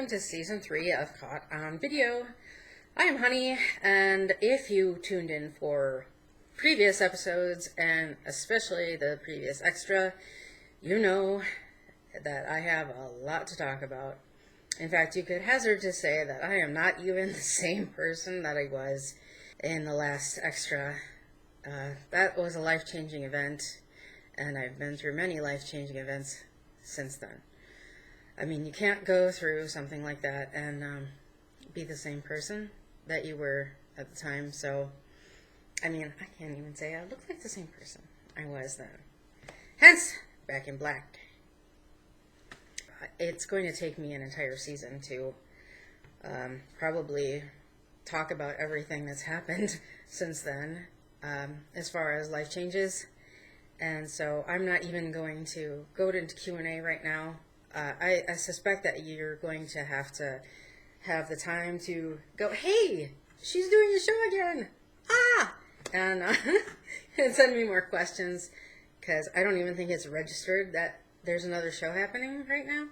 welcome to Season 3 of Caught on Video. I am Honey, and if you tuned in for previous episodes, and especially the previous extra, you know that I have a lot to talk about. In fact, you could hazard to say that I am not even the same person that I was in the last extra. That was a life-changing event, and I've been through many life-changing events since then. I mean, you can't go through something like that and be the same person that you were at the time. So, I mean, I can't even say I look like the same person I was then. Hence, Back in Black. It's going to take me an entire season to probably talk about everything that's happened since then, as far as life changes. And so I'm not even going to go into Q&A right now. I suspect that you're going to have the time to go, hey, she's doing a show again. Ah! And send me more questions, because I don't even think it's registered that there's another show happening right now.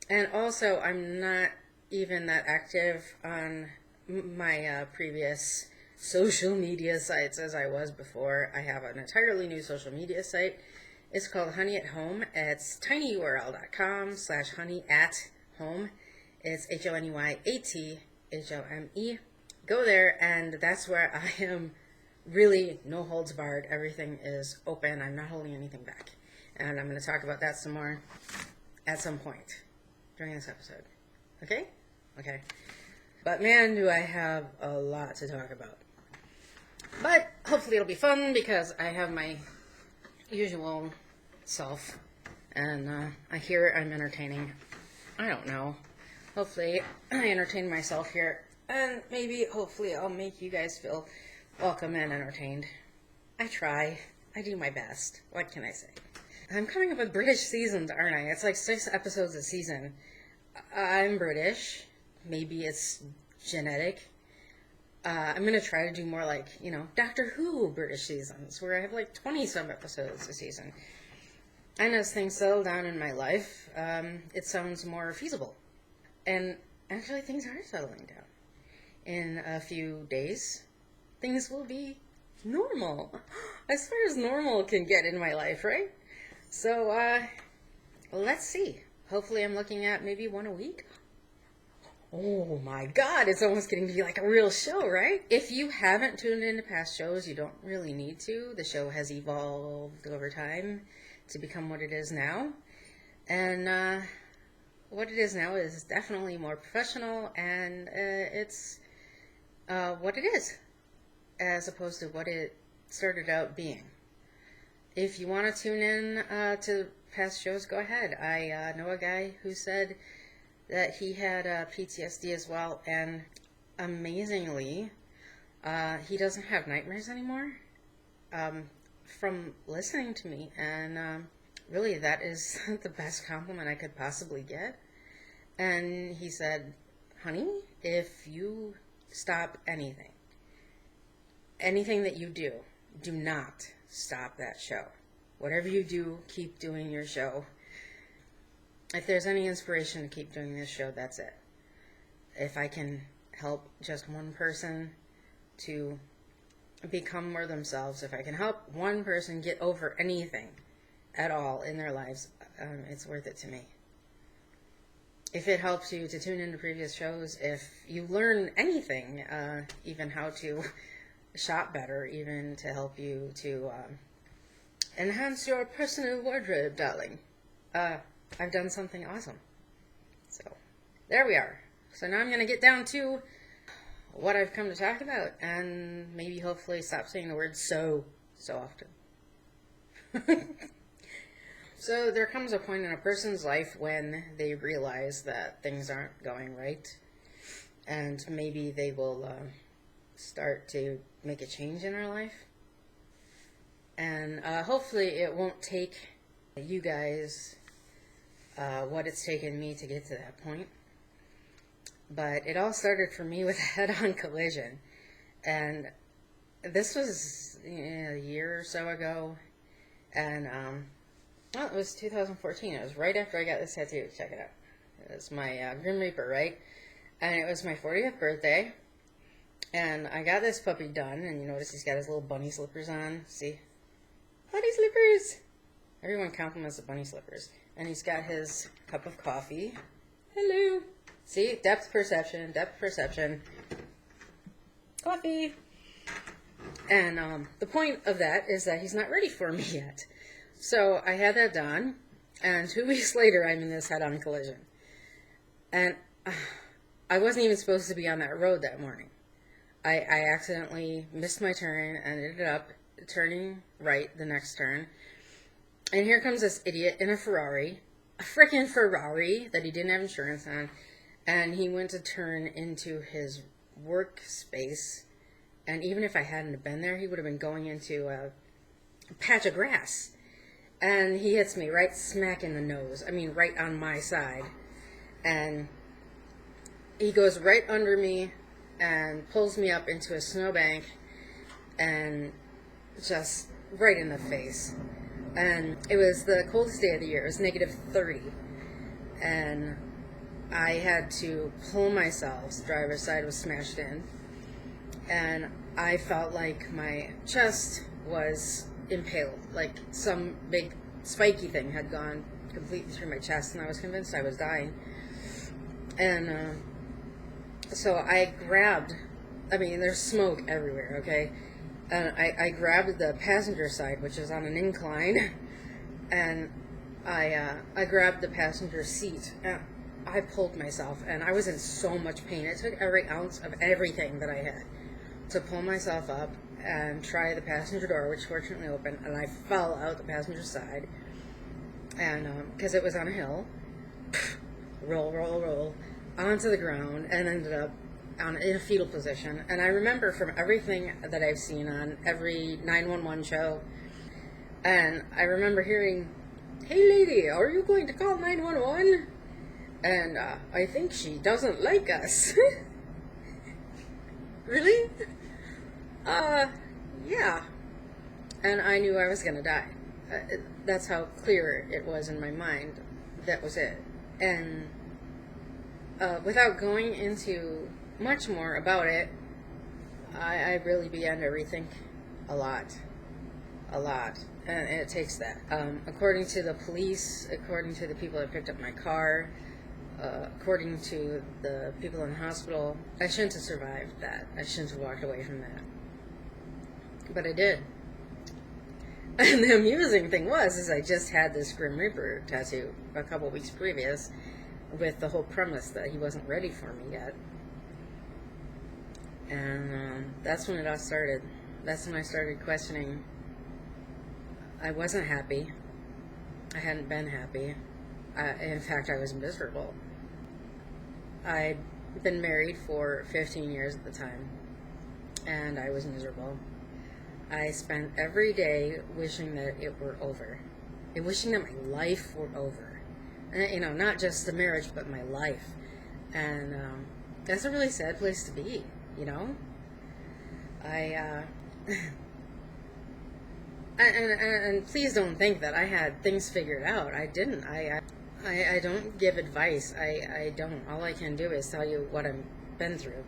And also, I'm not even that active on my previous social media sites as I was before. I have an entirely new social media site. It's called Honey at Home. It's tinyurl.com/honey@home. It's HONEYATHOME. Go there, and that's where I am really no holds barred. Everything is open. I'm not holding anything back. And I'm going to talk about that some more at some point during this episode. Okay? Okay. But man, do I have a lot to talk about. But hopefully it'll be fun, because I have my usual self, and I hear I'm entertaining. I don't know. Hopefully I entertain myself here, and maybe, hopefully, I'll make you guys feel welcome and entertained. I try. I do my best. What can I say? I'm coming up with British seasons, aren't I? It's like 6 episodes a season. I'm British. Maybe it's genetic. I'm going to try to do more like, Doctor Who British seasons, where I have like 20-some episodes a season. And as things settle down in my life, it sounds more feasible. And actually, things are settling down. In a few days, things will be normal. As far as normal can get in my life, right? So, let's see. Hopefully I'm looking at maybe 1 a week. Oh my God, it's almost getting to be like a real show, right? If you haven't tuned into past shows, you don't really need to. The show has evolved over time to become what it is now. And what it is now is definitely more professional, and it's what it is, as opposed to what it started out being. If you want to tune in to past shows, go ahead. I know a guy who said that he had PTSD as well, and amazingly, he doesn't have nightmares anymore from listening to me, and really that is the best compliment I could possibly get. And he said, honey, if you stop anything that you do not stop that show. Whatever you do, keep doing your show. If there's any inspiration to keep doing this show, that's it. If I can help just one person to become more themselves, if I can help one person get over anything at all in their lives, it's worth it to me. If it helps you to tune into previous shows, if you learn anything, even how to shop better, even to help you to enhance your personal wardrobe, darling, I've done something awesome. So, there we are. So now I'm going to get down to what I've come to talk about, and maybe hopefully stop saying the word so often. So there comes a point in a person's life when they realize that things aren't going right, and maybe they will start to make a change in their life. And hopefully it won't take you guys what it's taken me to get to that point. But it all started for me with a head-on collision. And this was a year or so ago. And, well, it was 2014. It was right after I got this tattoo. Check it out. It was my Grim Reaper, right? And it was my 40th birthday. And I got this puppy done, and you notice he's got his little bunny slippers on. See? Bunny slippers! Everyone compliments the bunny slippers. And he's got his cup of coffee. Hello! See? Depth perception, depth perception. Coffee! And the point of that is that he's not ready for me yet. So I had that done, and 2 weeks later I'm in this head-on collision. And I wasn't even supposed to be on that road that morning. I accidentally missed my turn and ended up turning right the next turn. And here comes this idiot in a Ferrari, a freaking Ferrari that he didn't have insurance on, and he went to turn into his workspace. And even if I hadn't been there, he would have been going into a patch of grass. And he hits me right smack in the nose. I mean, right on my side. And he goes right under me and pulls me up into a snowbank and just right in the face. And it was the coldest day of the year. It was negative 30. And I had to pull myself. The driver's side was smashed in. And I felt like my chest was impaled. Like some big spiky thing had gone completely through my chest. And I was convinced I was dying. And so I grabbed, I mean, there's smoke everywhere, okay? And I grabbed the passenger side, which is on an incline, and I grabbed the passenger seat, and I pulled myself, and I was in so much pain. It took every ounce of everything that I had to pull myself up and try the passenger door, which fortunately opened, and I fell out the passenger side, and because it was on a hill, roll, onto the ground, and ended up in a fetal position. And I remember from everything that I've seen on every 911 show, and I remember hearing, "Hey lady, are you going to call 911? And I think she doesn't like us." Really? Yeah. And I knew I was going to die. That's how clear it was in my mind. That was it. And without going into much more about it, I really began to rethink a lot. And it takes that. According to the police, according to the people that picked up my car, according to the people in the hospital, I shouldn't have survived that. I shouldn't have walked away from that. But I did. And the amusing thing is I just had this Grim Reaper tattoo a couple weeks previous with the whole premise that he wasn't ready for me yet. And that's when it all started. That's when I started questioning. I wasn't happy. I hadn't been happy. In fact, I was miserable. I'd been married for 15 years at the time, and I was miserable. I spent every day wishing that it were over. And wishing that my life were over. And, not just the marriage, but my life. And that's a really sad place to be, And please don't think that I had things figured out. I didn't. I don't give advice. I don't. All I can do is tell you what I've been through.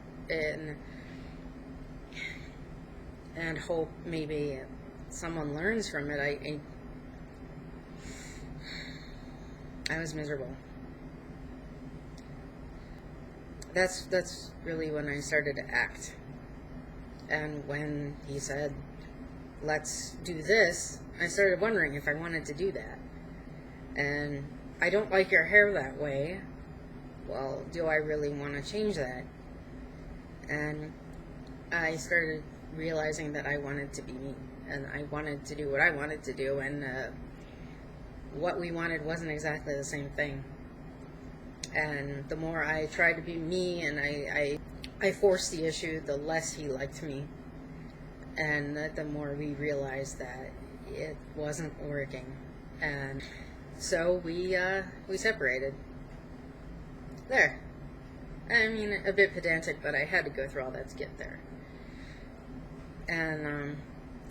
And hope maybe someone learns from it. I was miserable. That's really when I started to act. And when he said, "Let's do this," I started wondering if I wanted to do that. And I don't like your hair that way. Well, do I really want to change that? And I started realizing that I wanted to be me, and I wanted to do what I wanted to do, and what we wanted wasn't exactly the same thing. And the more I tried to be me and I forced the issue, the less he liked me. And the more we realized that it wasn't working. And so we separated. There. I mean, a bit pedantic, but I had to go through all that to get there. And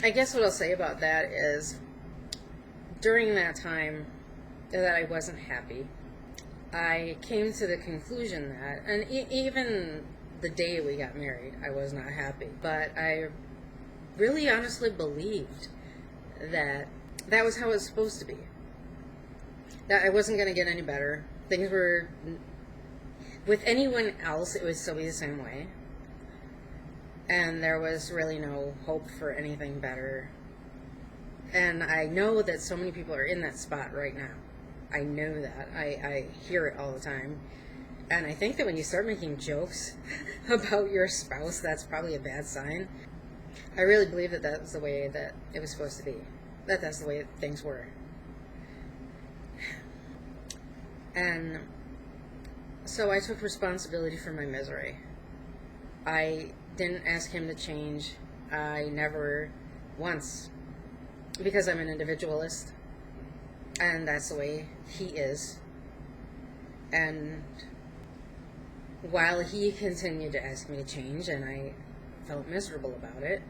I guess what I'll say about that is, during that time that I wasn't happy, I came to the conclusion that, and even the day we got married, I was not happy. But I really honestly believed that that was how it was supposed to be. That I wasn't going to get any better. Things were, with anyone else, it would still be the same way. And there was really no hope for anything better. And I know that so many people are in that spot right now. I know that. I hear it all the time. And I think that when you start making jokes about your spouse, that's probably a bad sign. I really believe that that was the way that it was supposed to be. That's the way things were. And so I took responsibility for my misery. I didn't ask him to change. I never once, because I'm an individualist, and that's the way he is. And while he continued to ask me to change, and I felt miserable about it,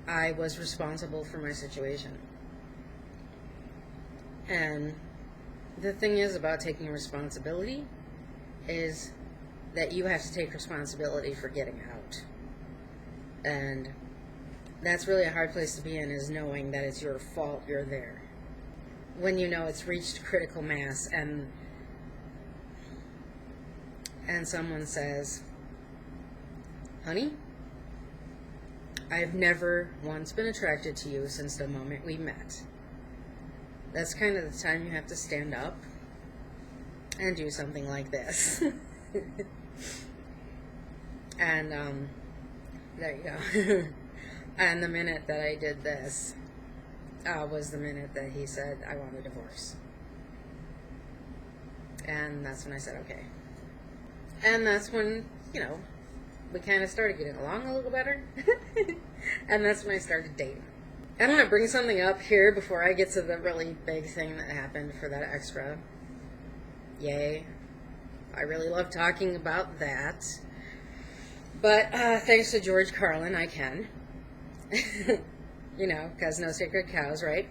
I was responsible for my situation. And the thing is about taking responsibility is that you have to take responsibility for getting out. And that's really a hard place to be in, is knowing that it's your fault you're there. When you know it's reached critical mass and someone says, honey, I've never once been attracted to you since the moment we met. That's kind of the time you have to stand up and do something like this. And there you go. And the minute that I did this was the minute that he said, I want a divorce. And that's when I said, okay. And that's when, we kind of started getting along a little better. And that's when I started dating. I'm going to bring something up here before I get to the really big thing that happened for that extra. Yay. I really love talking about that. But thanks to George Carlin, I can. Because no sacred cows, right?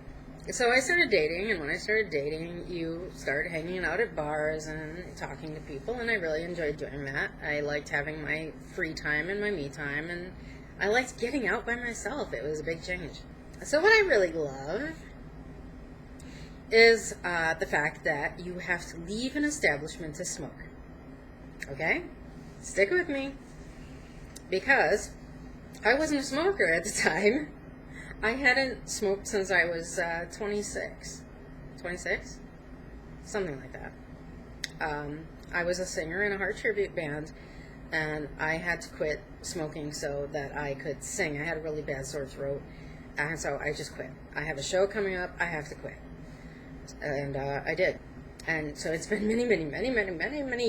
So I started dating, and when I started dating, you started hanging out at bars and talking to people, and I really enjoyed doing that. I liked having my free time and my me time, and I liked getting out by myself. It was a big change. So what I really love is the fact that you have to leave an establishment to smoke. Okay? Stick with me. Because I wasn't a smoker at the time. I hadn't smoked since I was 26. 26? Something like that. I was a singer in a heart tribute band, and I had to quit smoking so that I could sing. I had a really bad sore throat, and so I just quit. I have a show coming up, I have to quit. And I did. And so it's been many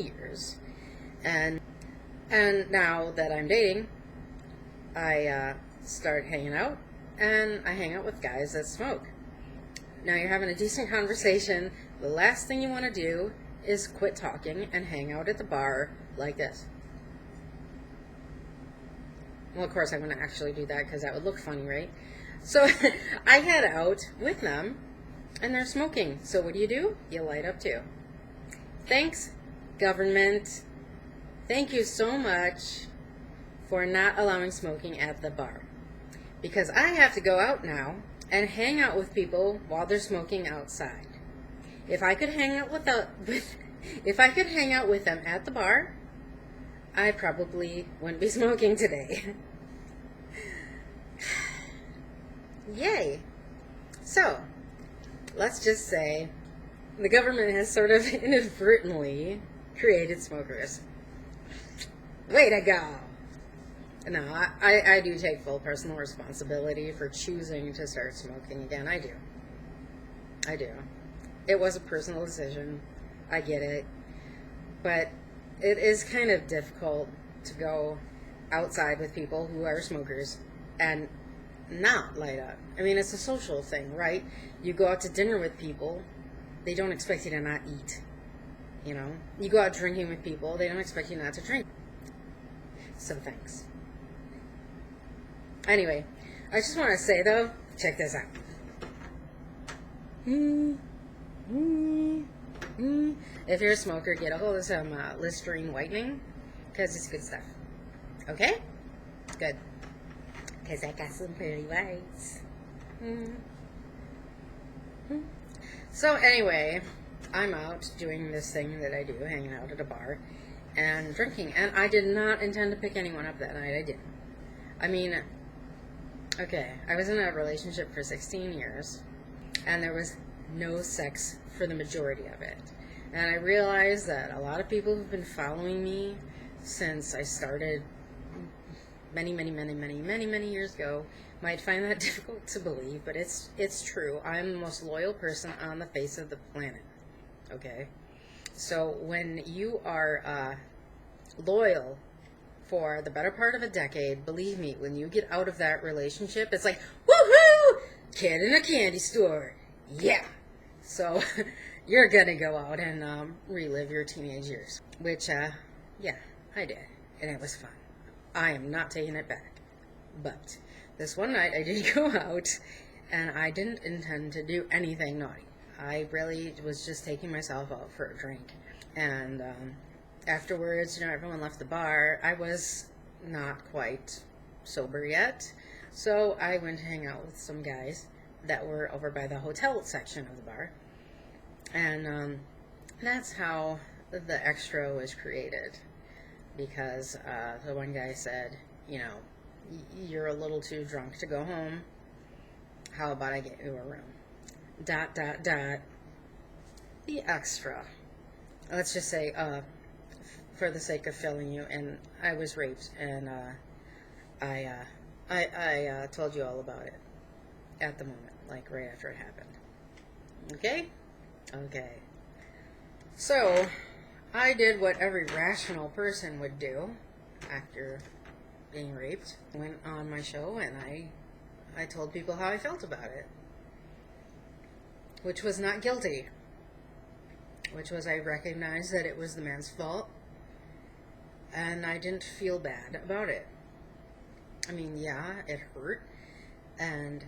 years. And now that I'm dating, I start hanging out, and I hang out with guys that smoke. Now you're having a decent conversation. The last thing you want to do is quit talking and hang out at the bar like this. Well, of course I wouldn't actually do that because that would look funny, right? So I head out with them, and they're smoking. So what do? You light up too. Thanks, government. Thank you so much for not allowing smoking at the bar. Because I have to go out now and hang out with people while they're smoking outside. If I could hang out with them at the bar, I probably wouldn't be smoking today. Yay. So, let's just say the government has sort of inadvertently created smokers. Way to go. No, I do take full personal responsibility for choosing to start smoking again. I do. It was a personal decision. I get it. But it is kind of difficult to go outside with people who are smokers and not light up. I mean, it's a social thing, right? You go out to dinner with people, they don't expect you to not eat. You go out drinking with people, they don't expect you not to drink. So thanks. Anyway, I just want to say, though, check this out. Mm, mm. If you're a smoker, get a hold of some Listerine whitening, because it's good stuff. Okay? Good. Because I got some pretty whites. Mm. So anyway, I'm out doing this thing that I do, hanging out at a bar and drinking. And I did not intend to pick anyone up that night. I didn't. I mean, okay, I was in a relationship for 16 years, and there was no sex for the majority of it. And I realized that a lot of people who've been following me since I started many years ago might find that difficult to believe, but it's true. I'm the most loyal person on the face of the planet. Okay? So when you are loyal for the better part of a decade, believe me, when you get out of that relationship, it's like, woohoo! Kid in a candy store. Yeah. So you're gonna go out and relive your teenage years. Which, yeah, I did. And it was fun. I am not taking it back. But this one night I did go out, and I didn't intend to do anything naughty. I really was just taking myself out for a drink. And afterwards, everyone left the bar. I was not quite sober yet, so I went to hang out with some guys that were over by the hotel section of the bar. And that's how the extra was created. Because the one guy said, you're a little too drunk to go home. How about I get you a room? ... The extra. Let's just say, for the sake of filling you, and I was raped, and I told you all about it at the moment, like right after it happened. Okay? Okay. So, I did what every rational person would do after being raped. Went on my show and I told people how I felt about it. Which was not guilty. Which was I recognized that it was the man's fault. And I didn't feel bad about it. I mean, yeah, it hurt. And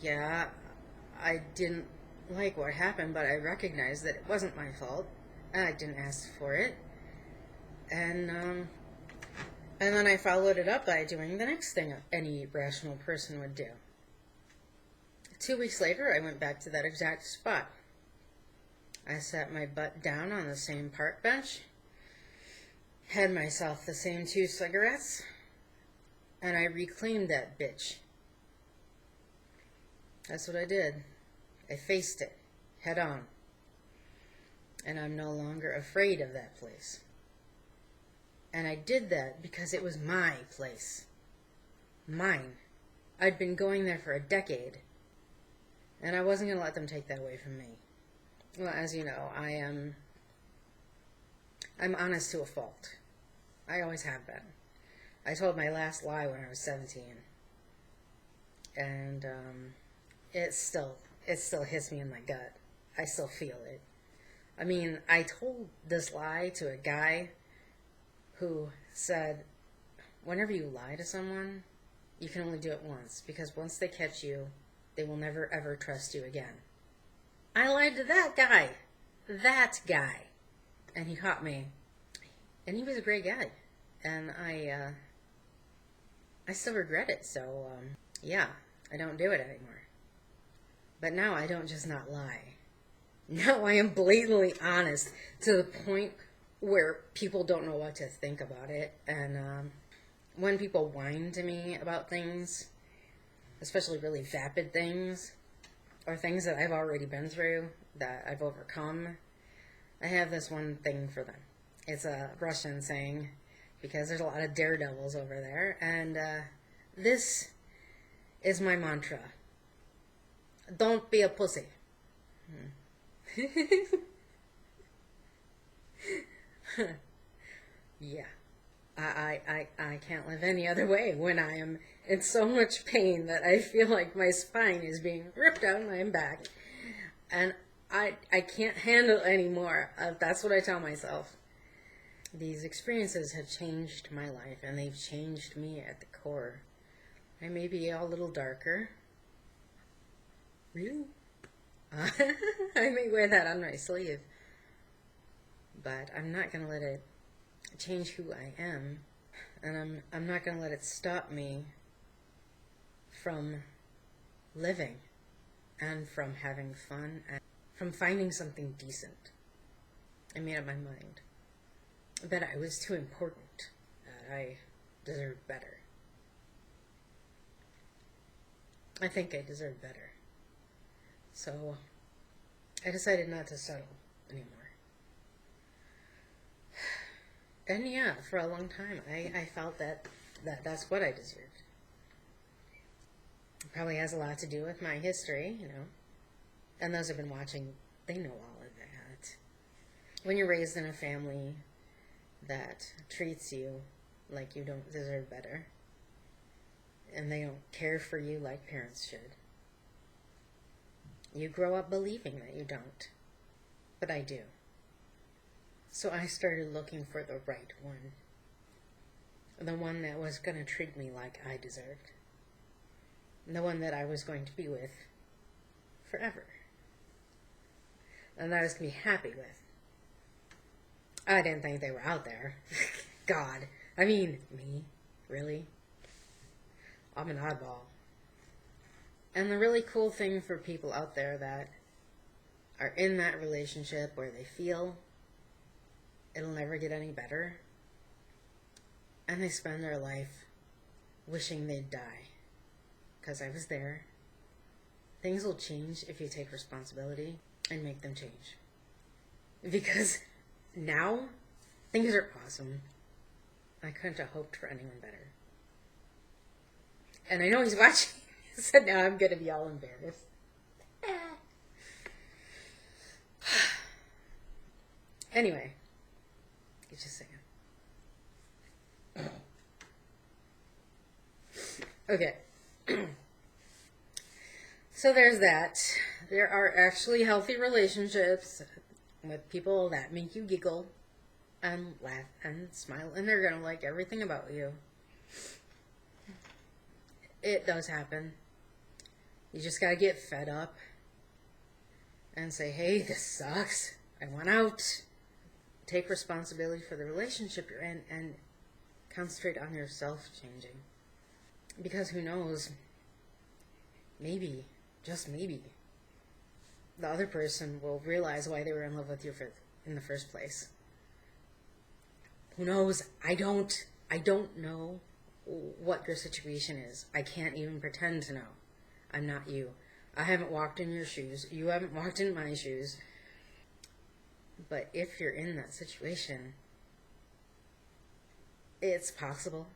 yeah, I didn't like what happened, but I recognized that it wasn't my fault. And I didn't ask for it. And then I followed it up by doing the next thing any rational person would do. 2 weeks later, I went back to that exact spot. I sat my butt down on the same park bench, had myself the same 2 cigarettes, and I reclaimed that bitch. That's what I did. I faced it, head on. And I'm no longer afraid of that place. And I did that because it was my place. Mine. I'd been going there for a decade. And I wasn't going to let them take that away from me. Well, as you know, I'm honest to a fault. I always have been. I told my last lie when I was 17. And it still hits me in my gut. I still feel it. I mean, I told this lie to a guy who said, whenever you lie to someone, you can only do it once, because once they catch you, they will never ever trust you again. I lied to that guy. That guy. And he caught me. And he was a great guy. And I still regret it, so, yeah, I don't do it anymore. But now I don't just not lie. Now I am blatantly honest to the point where people don't know what to think about it. And when people whine to me about things, especially really vapid things, or things that I've already been through, that I've overcome, I have this one thing for them. It's a Russian saying, because there's a lot of daredevils over there, and this is my mantra. Don't be a pussy. Yeah. I can't live any other way when I am in so much pain that I feel like my spine is being ripped out of my back. And I can't handle it anymore. That's what I tell myself. These experiences have changed my life, and they've changed me at the core. I may be a little darker. Really? I may wear that on my sleeve, but I'm not going to let it change who I am, and I'm not going to let it stop me from living and from having fun and from finding something decent. I made up my mind that I was too important, that I deserved better. I think I deserve better. So I decided not to settle anymore. And yeah, for a long time, I felt that's what I deserved. It probably has a lot to do with my history, And those who've been watching, they know all of that. When you're raised in a family that treats you like you don't deserve better, and they don't care for you like parents should, you grow up believing that you don't. But I do. So I started looking for the right one. The one that was going to treat me like I deserved. The one that I was going to be with forever. And that I was going to be happy with. I didn't think they were out there. God. I mean, me? Really? I'm an oddball. And the really cool thing for people out there that are in that relationship where they feel it'll never get any better, and they spend their life wishing they'd die. Because I was there. Things will change if you take responsibility and make them change. Because now, things are awesome. I couldn't have hoped for anyone better. And I know he's watching, so now I'm going to be all embarrassed. Anyway, you just saying. Okay. So there's that. There are actually healthy relationships with people that make you giggle and laugh and smile, and they're going to like everything about you. It does happen. You just got to get fed up and say, hey, this sucks. I want out. Take responsibility for the relationship you're in and concentrate on yourself changing. Because who knows, maybe, just maybe, the other person will realize why they were in love with you in the first place. Who knows? I don't know what your situation is. I can't even pretend to know. I'm not you. I haven't walked in your shoes. You haven't walked in my shoes. But if you're in that situation, it's possible.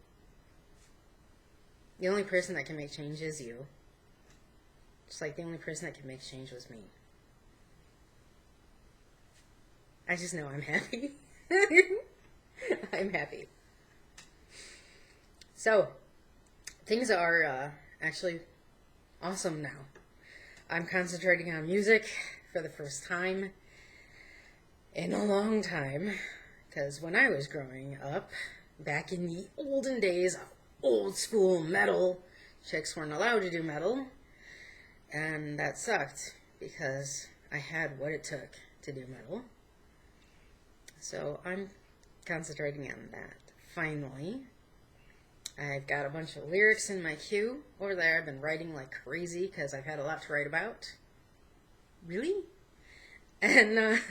The only person that can make change is you. Just like the only person that can make change was me. I just know I'm happy. I'm happy. So, things are actually awesome now. I'm concentrating on music for the first time in a long time. Because when I was growing up, back in the olden days of old school metal, chicks weren't allowed to do metal. And that sucked because I had what it took to do metal. So I'm concentrating on that. Finally, I've got a bunch of lyrics in my queue over there. I've been writing like crazy because I've had a lot to write about. Really? And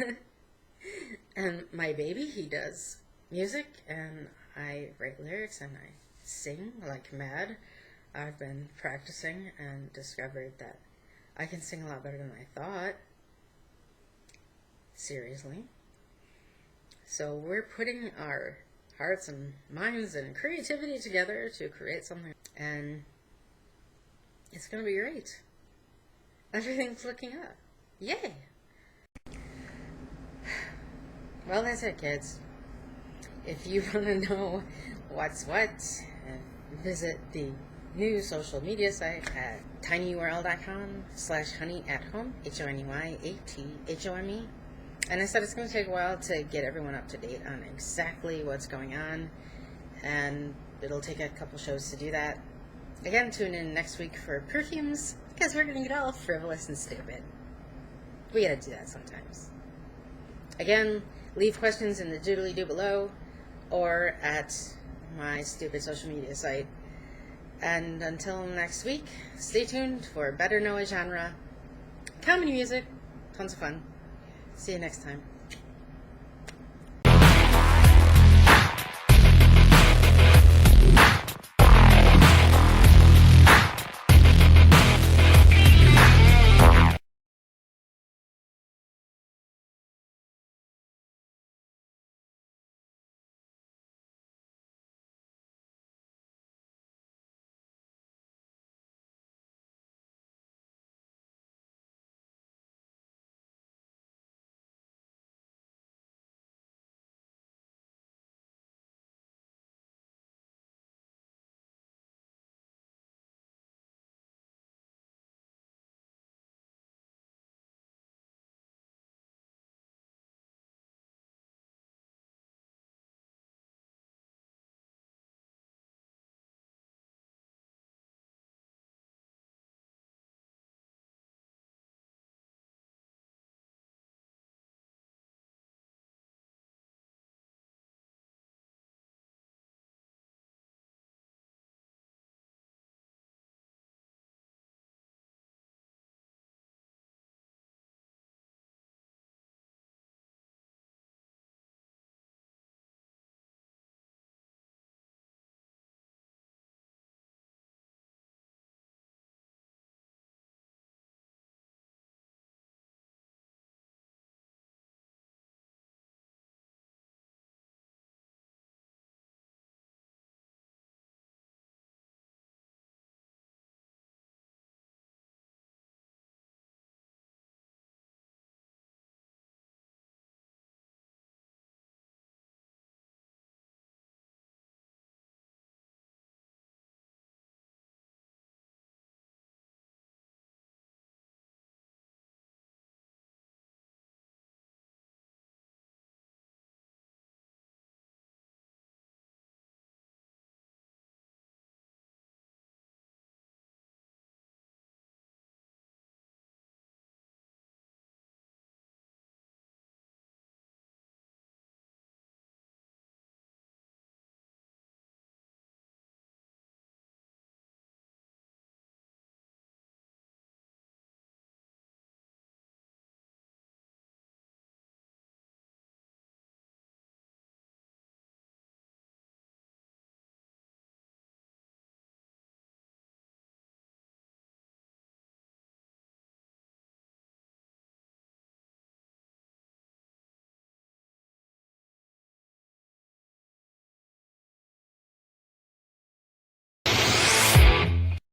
and my baby, he does music, and I write lyrics, and I sing like mad. I've been practicing and discovered that I can sing a lot better than I thought. Seriously. So we're putting our hearts and minds and creativity together to create something. And it's going to be great. Everything's looking up. Yay! Well, that's it, kids. If you want to know what's what, visit the new social media site at tinyurl.com/honeyathome, HONEYATHOME. And I said it's going to take a while to get everyone up to date on exactly what's going on, and it'll take a couple shows to do that. Again, tune in next week for perfumes, because we're going to get all frivolous and stupid. We gotta do that sometimes. Again, leave questions in the doodly-doo below or at my stupid social media site. And until next week, stay tuned for better know a genre, comedy music, tons of fun. See you next time.